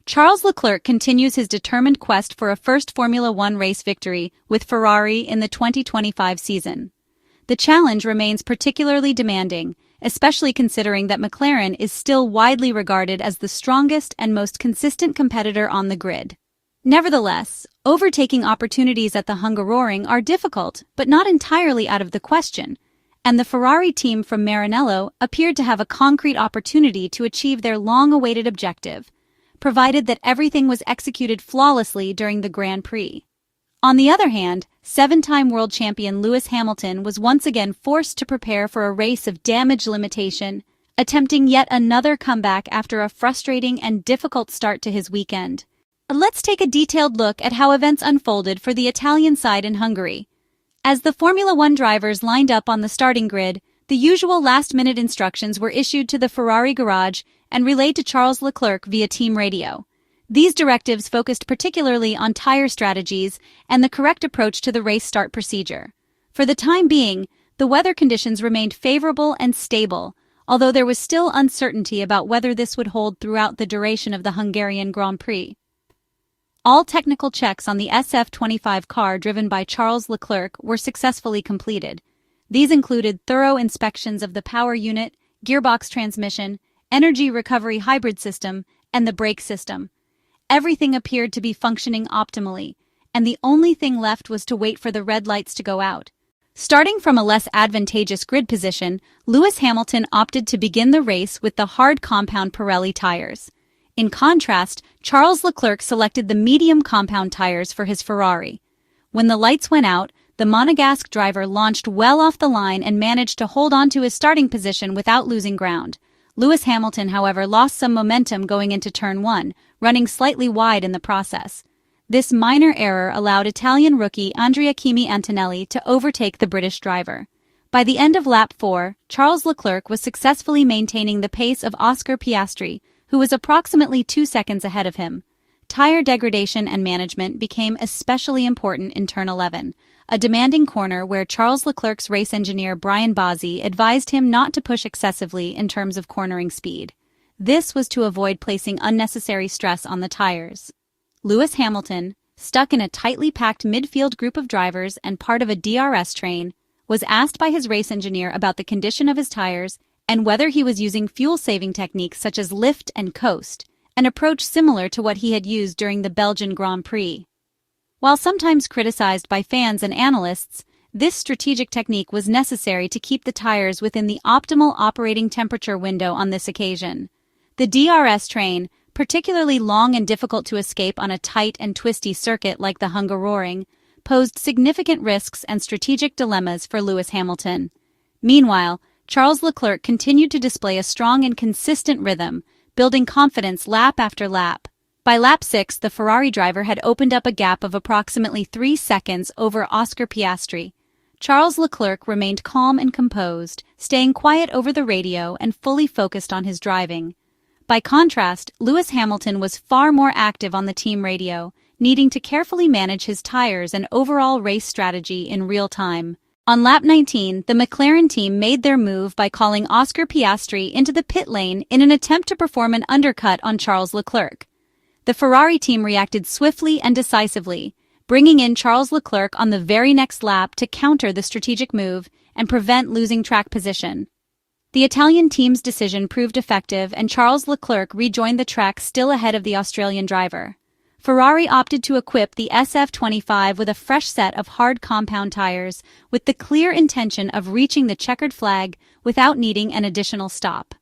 Charles Leclerc continues his determined quest for a first Formula One race victory with Ferrari in the 2025 season. The challenge remains particularly demanding, especially considering that McLaren is still widely regarded as the strongest and most consistent competitor on the grid. Nevertheless, overtaking opportunities at the Hungaroring are difficult, but not entirely out of the question, and the Ferrari team from Maranello appeared to have a concrete opportunity to achieve their long-awaited objective, provided that everything was executed flawlessly during the Grand Prix. On the other hand, seven-time world champion Lewis Hamilton was once again forced to prepare for a race of damage limitation, attempting yet another comeback after a frustrating and difficult start to his weekend. Let's take a detailed look at how events unfolded for the Italian side in Hungary. As the Formula One drivers lined up on the starting grid, the usual last-minute instructions were issued to the Ferrari garage and relayed to Charles Leclerc via team radio. These directives focused particularly on tire strategies and the correct approach to the race start procedure. For the time being, the weather conditions remained favorable and stable, although there was still uncertainty about whether this would hold throughout the duration of the Hungarian Grand Prix. All technical checks on the SF25 car driven by Charles Leclerc were successfully completed. These included thorough inspections of the power unit, gearbox transmission, energy recovery hybrid system, and the brake system. Everything appeared to be functioning optimally, and the only thing left was to wait for the red lights to go out. Starting from a less advantageous grid position, Lewis Hamilton opted to begin the race with the hard compound Pirelli tires. In contrast, Charles Leclerc selected the medium compound tires for his Ferrari. When the lights went out, the Monegasque driver launched well off the line and managed to hold on to his starting position without losing ground. Lewis Hamilton, however, lost some momentum going into Turn 1, running slightly wide in the process. This minor error allowed Italian rookie Andrea Kimi Antonelli to overtake the British driver. By the end of lap 4, Charles Leclerc was successfully maintaining the pace of Oscar Piastri, who was approximately 2 seconds ahead of him. Tire degradation and management became especially important in Turn 11, a demanding corner where Charles Leclerc's race engineer Brian Bozzi advised him not to push excessively in terms of cornering speed. This was to avoid placing unnecessary stress on the tires. Lewis Hamilton, stuck in a tightly packed midfield group of drivers and part of a DRS train, was asked by his race engineer about the condition of his tires and whether he was using fuel-saving techniques such as lift and coast, an approach similar to what he had used during the Belgian Grand Prix. While sometimes criticized by fans and analysts, this strategic technique was necessary to keep the tires within the optimal operating temperature window on this occasion. The DRS train, particularly long and difficult to escape on a tight and twisty circuit like the Hungaroring, posed significant risks and strategic dilemmas for Lewis Hamilton. Meanwhile, Charles Leclerc continued to display a strong and consistent rhythm, building confidence lap after lap. By lap 6, the Ferrari driver had opened up a gap of approximately 3 seconds over Oscar Piastri. Charles Leclerc remained calm and composed, staying quiet over the radio and fully focused on his driving. By contrast, Lewis Hamilton was far more active on the team radio, needing to carefully manage his tires and overall race strategy in real time. On lap 19, the McLaren team made their move by calling Oscar Piastri into the pit lane in an attempt to perform an undercut on Charles Leclerc. The Ferrari team reacted swiftly and decisively, bringing in Charles Leclerc on the very next lap to counter the strategic move and prevent losing track position. The Italian team's decision proved effective and Charles Leclerc rejoined the track still ahead of the Australian driver. Ferrari opted to equip the SF25 with a fresh set of hard compound tires with the clear intention of reaching the checkered flag without needing an additional stop.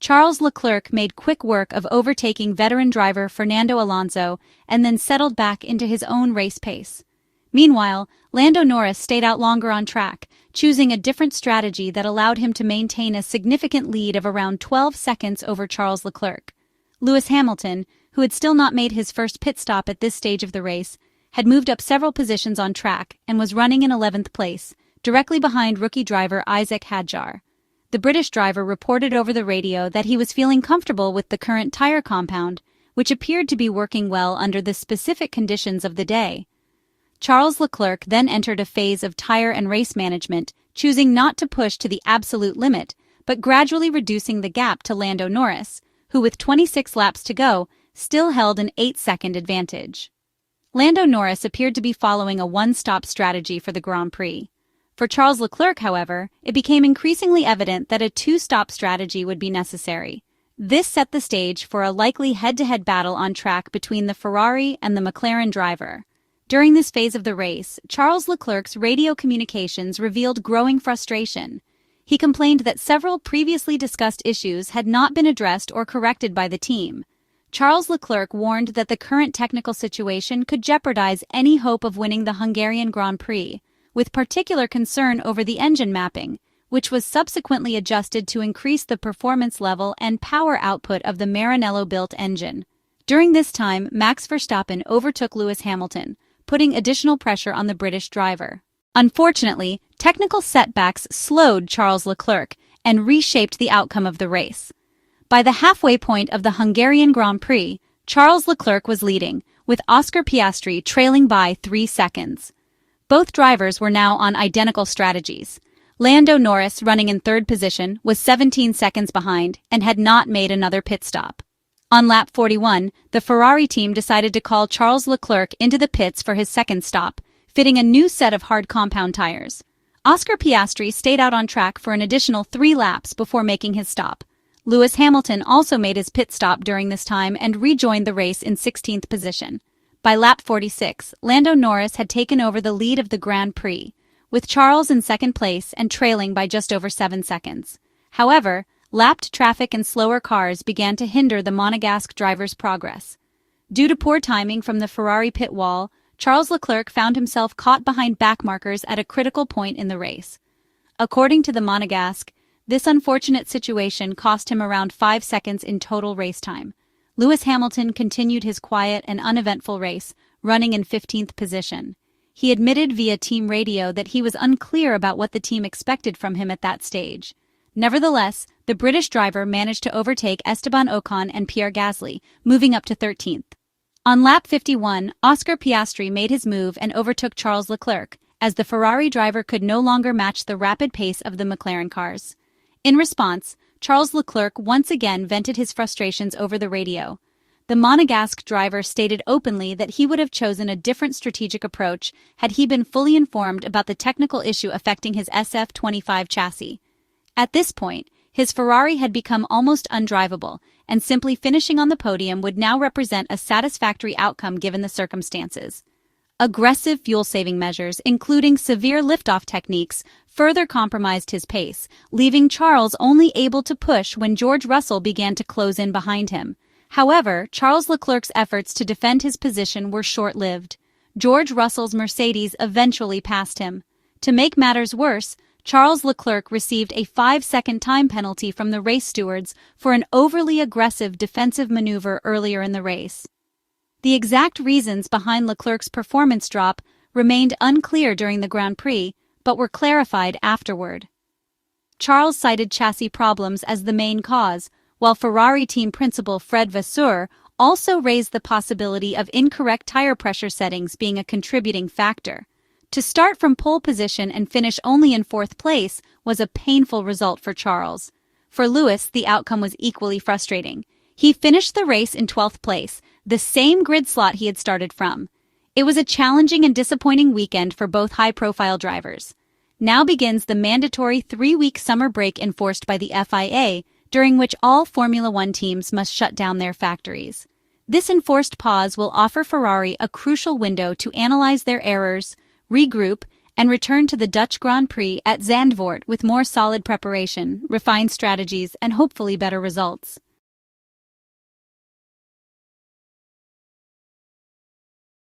Charles Leclerc made quick work of overtaking veteran driver Fernando Alonso and then settled back into his own race pace. Meanwhile, Lando Norris stayed out longer on track, choosing a different strategy that allowed him to maintain a significant lead of around 12 seconds over Charles Leclerc. Lewis Hamilton, who had still not made his first pit stop at this stage of the race, had moved up several positions on track and was running in 11th place, directly behind rookie driver Isaac Hadjar. The British driver reported over the radio that he was feeling comfortable with the current tire compound, which appeared to be working well under the specific conditions of the day. Charles Leclerc then entered a phase of tire and race management, choosing not to push to the absolute limit, but gradually reducing the gap to Lando Norris, who with 26 laps to go, still held an 8-second advantage. Lando Norris appeared to be following a one-stop strategy for the Grand Prix. For Charles Leclerc, however, it became increasingly evident that a two-stop strategy would be necessary. This set the stage for a likely head-to-head battle on track between the Ferrari and the McLaren driver. During this phase of the race, Charles Leclerc's radio communications revealed growing frustration. He complained that several previously discussed issues had not been addressed or corrected by the team. Charles Leclerc warned that the current technical situation could jeopardize any hope of winning the Hungarian Grand Prix, with particular concern over the engine mapping, which was subsequently adjusted to increase the performance level and power output of the Maranello-built engine. During this time, Max Verstappen overtook Lewis Hamilton, putting additional pressure on the British driver. Unfortunately, technical setbacks slowed Charles Leclerc and reshaped the outcome of the race. By the halfway point of the Hungarian Grand Prix, Charles Leclerc was leading, with Oscar Piastri trailing by 3 seconds. Both drivers were now on identical strategies. Lando Norris, running in third position, was 17 seconds behind and had not made another pit stop. On lap 41, the Ferrari team decided to call Charles Leclerc into the pits for his second stop, fitting a new set of hard compound tires. Oscar Piastri stayed out on track for an additional 3 laps before making his stop. Lewis Hamilton also made his pit stop during this time and rejoined the race in 16th position. By lap 46, Lando Norris had taken over the lead of the Grand Prix, with Charles in second place and trailing by just over 7 seconds. However, lapped traffic and slower cars began to hinder the Monegasque driver's progress. Due to poor timing from the Ferrari pit wall, Charles Leclerc found himself caught behind backmarkers at a critical point in the race. According to the Monegasque, this unfortunate situation cost him around 5 seconds in total race time. Lewis Hamilton continued his quiet and uneventful race, running in 15th position. He admitted via team radio that he was unclear about what the team expected from him at that stage. Nevertheless, the British driver managed to overtake Esteban Ocon and Pierre Gasly, moving up to 13th. On lap 51, Oscar Piastri made his move and overtook Charles Leclerc, as the Ferrari driver could no longer match the rapid pace of the McLaren cars. In response, Charles Leclerc once again vented his frustrations over the radio. The Monegasque driver stated openly that he would have chosen a different strategic approach had he been fully informed about the technical issue affecting his SF25 chassis. At this point, his Ferrari had become almost undrivable, and simply finishing on the podium would now represent a satisfactory outcome given the circumstances. Aggressive fuel-saving measures, including severe liftoff techniques, further compromised his pace, leaving Charles only able to push when George Russell began to close in behind him. However, Charles Leclerc's efforts to defend his position were short-lived. George Russell's Mercedes eventually passed him. To make matters worse, Charles Leclerc received a 5-second time penalty from the race stewards for an overly aggressive defensive maneuver earlier in the race. The exact reasons behind Leclerc's performance drop remained unclear during the Grand Prix, but were clarified afterward. Charles cited chassis problems as the main cause, while Ferrari team principal Fred Vasseur also raised the possibility of incorrect tire pressure settings being a contributing factor. To start from pole position and finish only in 4th place was a painful result for Charles. For Lewis, the outcome was equally frustrating. He finished the race in 12th place, the same grid slot he had started from. It was a challenging and disappointing weekend for both high-profile drivers. Now begins the mandatory 3-week summer break enforced by the FIA, during which all Formula One teams must shut down their factories. This enforced pause will offer Ferrari a crucial window to analyze their errors, regroup, and return to the Dutch Grand Prix at Zandvoort with more solid preparation, refined strategies, and hopefully better results.